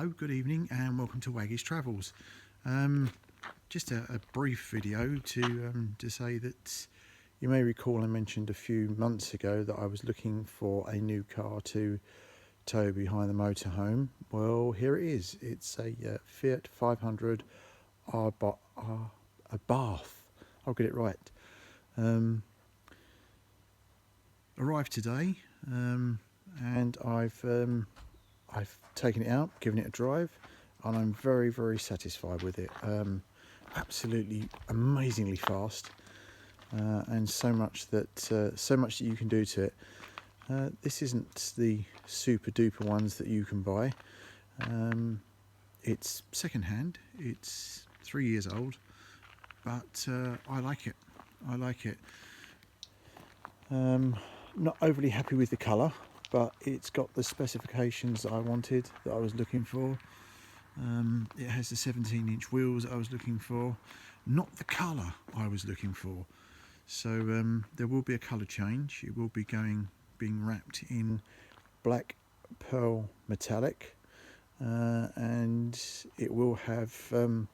Hello, good evening and welcome to Waggies Travels. Just a brief video to say that you may recall I mentioned a few months ago that I was looking for a new car to tow behind the motorhome. Well, here it is. It's a Fiat 500 Abarth. I'll get it right. Arrived today, and I've taken it out, given it a drive, and I'm very satisfied with it. Absolutely amazingly fast, and so much that you can do to it. This isn't the super duper ones that you can buy. It's second hand. It's 3 years old, but I like it. Not overly happy with the colour, but it's got the specifications that I wanted, that I was looking for. It has the 17-inch wheels that I was looking for, not the colour I was looking for. So there will be a colour change. It will be being wrapped in black pearl metallic, and it will have a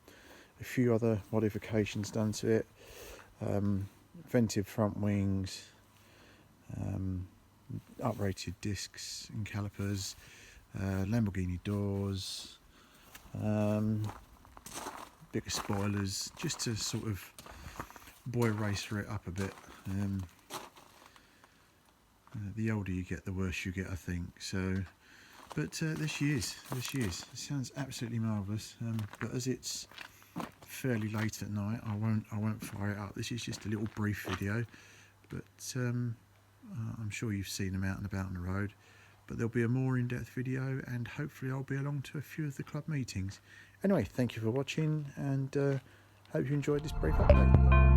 few other modifications done to it. Vented front wings, uprated discs and calipers, Lamborghini doors, bigger spoilers, just to sort of boy racer it up a bit. The older you get, the worse you get, I think. So, but there she is. It sounds absolutely marvellous. But as it's fairly late at night, I won't fire it up. This is just a little brief video, but I'm sure you've seen them out and about on the road. But there'll be a more in-depth video, and hopefully I'll be along to a few of the club meetings. Anyway, thank you for watching, and hope you enjoyed this brief update.